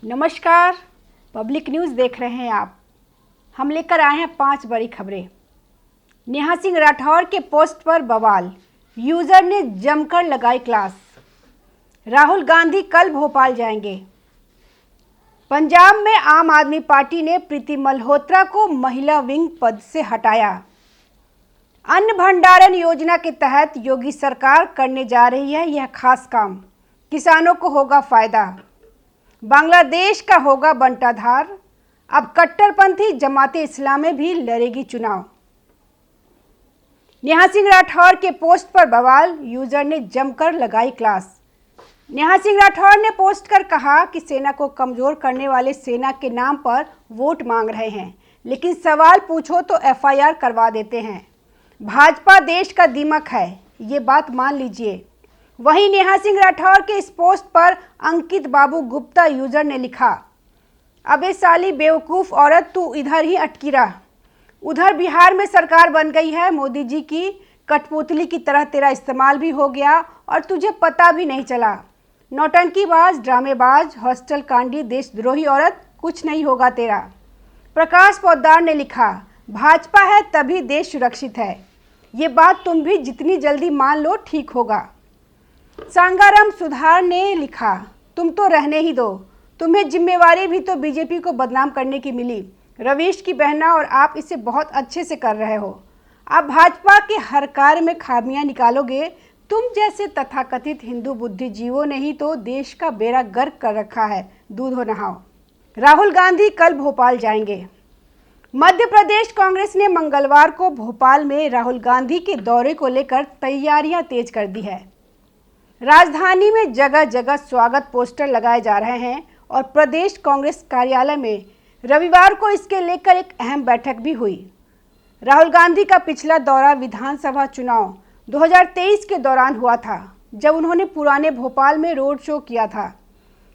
नमस्कार, public news देख रहे हैं आप। हम लेकर आए हैं 5 बड़ी खबरें। नेहा सिंह राठौर के पोस्ट पर बवाल, यूजर ने जमकर लगाई क्लास। राहुल गांधी कल भोपाल जाएंगे। पंजाब में आम आदमी पार्टी ने प्रीति मल्होत्रा को महिला विंग पद से हटाया। अन्न भंडारण योजना के तहत योगी सरकार करने जा रही है यह खास काम, किसानों को होगा फायदा। बांग्लादेश का होगा बंटाधार, अब कट्टरपंथी जमाते इस्लामी भी लड़ेगी चुनाव। नेहा सिंह राठौर के पोस्ट पर बवाल, यूजर ने जमकर लगाई क्लास। नेहा सिंह राठौर ने पोस्ट कर कहा कि सेना को कमजोर करने वाले सेना के नाम पर वोट मांग रहे हैं, लेकिन सवाल पूछो तो एफआईआर करवा देते हैं। भाजपा देश का दीमक है, ये बात मान लीजिए। वहीं नेहा सिंह राठौर के इस पोस्ट पर अंकित बाबू गुप्ता यूजर ने लिखा, अबे साली बेवकूफ़ औरत, तू इधर ही अटकी रह। उधर बिहार में सरकार बन गई है, मोदी जी की कठपुतली की तरह तेरा इस्तेमाल भी हो गया और तुझे पता भी नहीं चला। नौटंकीबाज, ड्रामेबाज, हॉस्टल कांडी, देशद्रोही औरत, कुछ नहीं होगा तेरा। प्रकाश पोद्दार ने लिखा, भाजपा है तभी देश सुरक्षित है, ये बात तुम भी जितनी जल्दी मान लो ठीक होगा। सांगाराम सुधार ने लिखा, तुम तो रहने ही दो, तुम्हें जिम्मेवारी भी तो बीजेपी को बदनाम करने की मिली। रवीश की बहना और आप इसे बहुत अच्छे से कर रहे हो। आप भाजपा के हर कार्य में खामियां निकालोगे। तुम जैसे तथाकथित हिंदू बुद्धिजीवों ने ही तो देश का बेड़ा गर्क कर रखा है, दूधो नहाओ। राहुल गांधी कल भोपाल जाएंगे। मध्य प्रदेश कांग्रेस ने मंगलवार को भोपाल में राहुल गांधी के दौरे को लेकर तैयारियां तेज कर दी है। राजधानी में जगह जगह स्वागत पोस्टर लगाए जा रहे हैं और प्रदेश कांग्रेस कार्यालय में रविवार को इसके लेकर एक अहम बैठक भी हुई। राहुल गांधी का पिछला दौरा विधानसभा चुनाव 2023 के दौरान हुआ था, जब उन्होंने पुराने भोपाल में रोड शो किया था।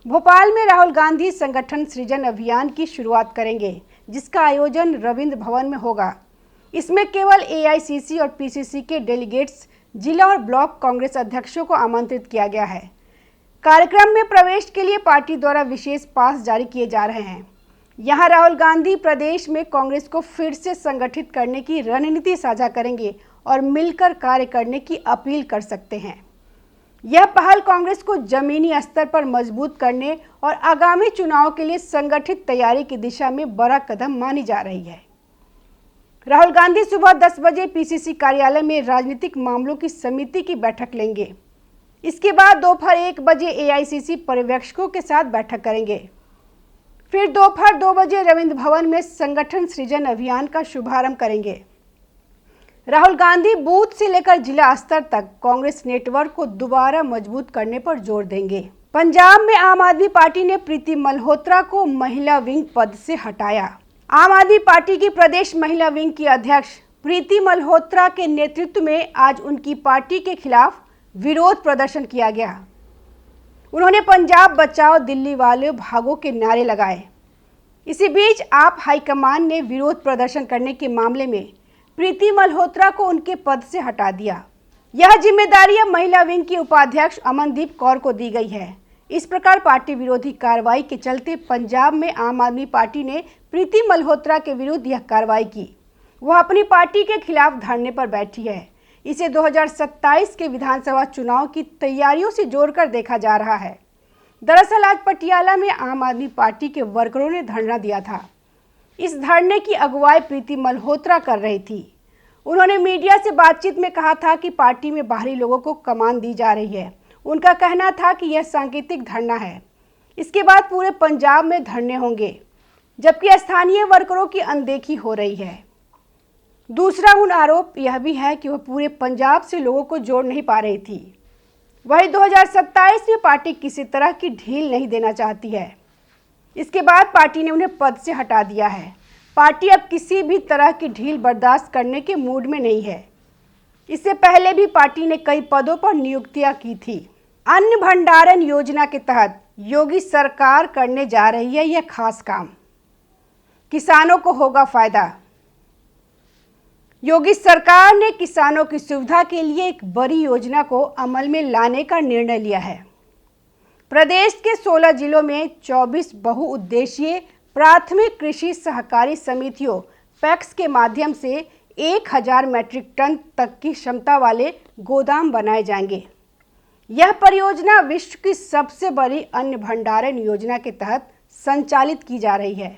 भोपाल में राहुल गांधी संगठन सृजन अभियान की शुरुआत करेंगे, जिसका आयोजन रविंद्र भवन में होगा। इसमें केवल एआईसीसी और पीसीसी के डेलीगेट्स, जिला और ब्लॉक कांग्रेस अध्यक्षों को आमंत्रित किया गया है। कार्यक्रम में प्रवेश के लिए पार्टी द्वारा विशेष पास जारी किए जा रहे हैं। यहां राहुल गांधी प्रदेश में कांग्रेस को फिर से संगठित करने की रणनीति साझा करेंगे और मिलकर कार्य करने की अपील कर सकते हैं। यह पहल कांग्रेस को जमीनी स्तर पर मजबूत करने और आगामी चुनाव के लिए संगठित तैयारी की दिशा में बड़ा कदम मानी जा रही है। राहुल गांधी सुबह 10 बजे पीसीसी कार्यालय में राजनीतिक मामलों की समिति की बैठक लेंगे। इसके बाद दोपहर 1 बजे एआईसीसी पर्यवेक्षकों के साथ बैठक करेंगे। फिर दोपहर 2 बजे रविंद्र भवन में संगठन सृजन अभियान का शुभारंभ करेंगे। राहुल गांधी बूथ से लेकर जिला स्तर तक कांग्रेस नेटवर्क को दोबारा मजबूत करने पर जोर देंगे। पंजाब में आम आदमी पार्टी ने प्रीति मल्होत्रा को महिला विंग पद से हटाया। आम आदमी पार्टी की प्रदेश महिला विंग की अध्यक्ष प्रीति मल्होत्रा के नेतृत्व में आज उनकी पार्टी के खिलाफ विरोध प्रदर्शन किया गया। उन्होंने पंजाब बचाओ, दिल्ली वाले भागो के नारे लगाए। इसी बीच आप हाईकमान ने विरोध प्रदर्शन करने के मामले में प्रीति मल्होत्रा को उनके पद से हटा दिया। यह जिम्मेदारी अब महिला विंग की उपाध्यक्ष अमनदीप कौर को दी गई है। इस प्रकार पार्टी विरोधी कार्रवाई के चलते पंजाब में आम आदमी पार्टी ने प्रीति मल्होत्रा के विरुद्ध यह कार्रवाई की। वह अपनी पार्टी के खिलाफ धरने पर बैठी है। इसे 2027 के विधानसभा चुनाव की तैयारियों से जोड़कर देखा जा रहा है। दरअसल आज पटियाला में आम आदमी पार्टी के वर्करों ने धरना दिया था। इस धरने की अगुवाई प्रीति मल्होत्रा कर रही थी। उन्होंने मीडिया से बातचीत में कहा था कि पार्टी में बाहरी लोगों को कमान दी जा रही है। उनका कहना था कि यह सांकेतिक धरना है। इसके बाद पूरे पंजाब में धरने होंगे, जबकि स्थानीय वर्करों की अनदेखी हो रही है। दूसरा उन आरोप यह भी है कि वह पूरे पंजाब से लोगों को जोड़ नहीं पा रही थी। वही 2027 में पार्टी किसी तरह की ढील नहीं देना चाहती है। इसके बाद पार्टी ने उन्हें पद से हटा दिया है। पार्टी अब किसी भी तरह की ढील बर्दाश्त करने के मूड में नहीं है। इससे पहले भी पार्टी ने कई पदों पर नियुक्तियां की थी। अन्न भंडारण योजना के तहत योगी सरकार करने जा रही है यह खास काम, किसानों को होगा फायदा। योगी सरकार ने किसानों की सुविधा के लिए एक बड़ी योजना को अमल में लाने का निर्णय लिया है। प्रदेश के 16 जिलों में 24 बहुउद्देशीय प्राथमिक कृषि सहकारी समितियों पैक्स के माध्यम से 1000 मीट्रिक टन तक की क्षमता वाले गोदाम बनाए जाएंगे। यह परियोजना विश्व की सबसे बड़ी अन्न भंडारण योजना के तहत संचालित की जा रही है।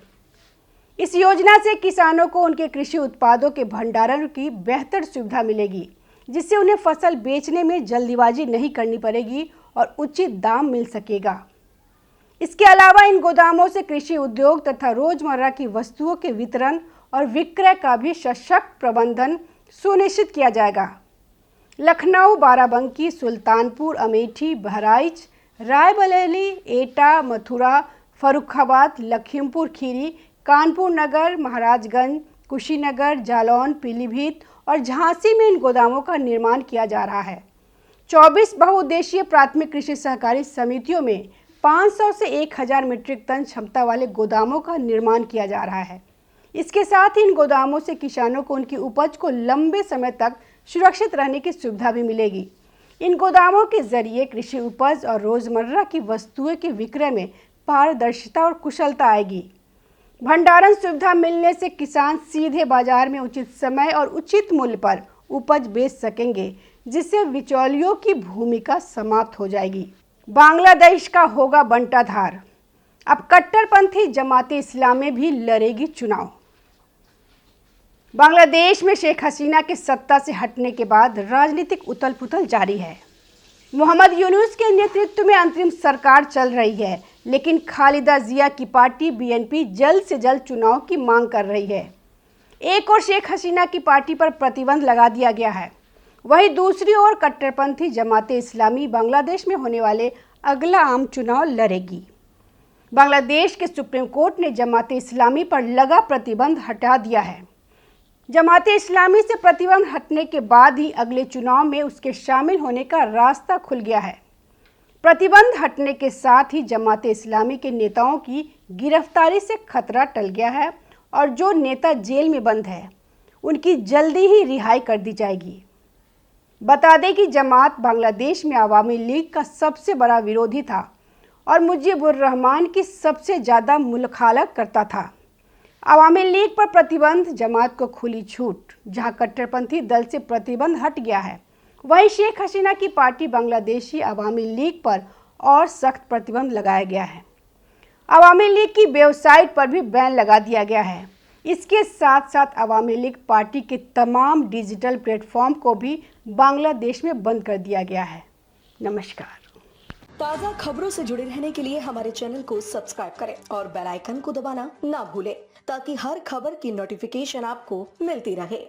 इस योजना से किसानों को उनके कृषि उत्पादों के भंडारण की बेहतर सुविधा मिलेगी, जिससे उन्हें फसल बेचने में जल्दीबाजी नहीं करनी पड़ेगी और उचित दाम मिल सकेगा। इसके अलावा इन गोदामों से कृषि उद्योग तथा रोजमर्रा की वस्तुओं के वितरण और विक्रय का भी सशक्त प्रबंधन सुनिश्चित किया जाएगा। लखनऊ, बाराबंकी, सुल्तानपुर, अमेठी, बहराइच, रायबरेली, एटा, मथुरा, फर्रुखाबाद, लखीमपुर खीरी, कानपुर नगर, महाराजगंज, कुशीनगर, जालौन, पीलीभीत और झांसी में इन गोदामों का निर्माण किया जा रहा है। 24 बहुउद्देशीय प्राथमिक कृषि सहकारी समितियों में 500 से 1000 मीट्रिक टन क्षमता वाले गोदामों का निर्माण किया जा रहा है। इसके साथ ही इन गोदामों से किसानों को उनकी उपज को लंबे समय तक सुरक्षित रहने की सुविधा भी मिलेगी। इन गोदामों के जरिए कृषि उपज और रोजमर्रा की वस्तुओं के विक्रय में पारदर्शिता और कुशलता आएगी। भंडारण सुविधा मिलने से किसान सीधे बाजार में उचित समय और उचित मूल्य पर उपज बेच सकेंगे, जिससे बिचौलियों की भूमिका समाप्त हो जाएगी। बांग्लादेश का होगा बंटाधार। अब कट्टरपंथी जमाते इस्लामी भी लड़ेगी चुनाव। बांग्लादेश में शेख हसीना के सत्ता से हटने के बाद राजनीतिक उथल-पुथल जारी है। मोहम्मद यूनुस के नेतृत्व में अंतरिम सरकार चल रही है, लेकिन खालिदा जिया की पार्टी बीएनपी जल्द से जल्द चुनाव की मांग कर रही है। एक और शेख हसीना की पार्टी पर प्रतिबंध लगा दिया गया है, वहीं दूसरी ओर कट्टरपंथी जमाते इस्लामी बांग्लादेश में होने वाले अगला आम चुनाव लड़ेगी। बांग्लादेश के सुप्रीम कोर्ट ने जमाते इस्लामी पर लगा प्रतिबंध हटा दिया है। जमाते इस्लामी से प्रतिबंध हटने के बाद ही अगले चुनाव में उसके शामिल होने का रास्ता खुल गया है। प्रतिबंध हटने के साथ ही जमाते इस्लामी के नेताओं की गिरफ्तारी से खतरा टल गया है और जो नेता जेल में बंद है उनकी जल्दी ही रिहाई कर दी जाएगी। बता दें कि जमात बांग्लादेश में अवामी लीग का सबसे बड़ा विरोधी था और मुजीबुर रहमान की सबसे ज़्यादा मुखालफत करता था। अवामी लीग पर प्रतिबंध, जमात को खुली छूट। जहां कट्टरपंथी दल से प्रतिबंध हट गया है, वहीं शेख हसीना की पार्टी बांग्लादेशी अवामी लीग पर और सख्त प्रतिबंध लगाया गया है। अवामी लीग की वेबसाइट पर भी बैन लगा दिया गया है। इसके साथ साथ अवामी लीग पार्टी के तमाम डिजिटल प्लेटफॉर्म को भी बांग्लादेश में बंद कर दिया गया है। नमस्कार। ताज़ा खबरों से जुड़े रहने के लिए हमारे चैनल को सब्सक्राइब करें और बेल आइकन को दबाना ना भूलें, ताकि हर खबर की नोटिफिकेशन आपको मिलती रहे।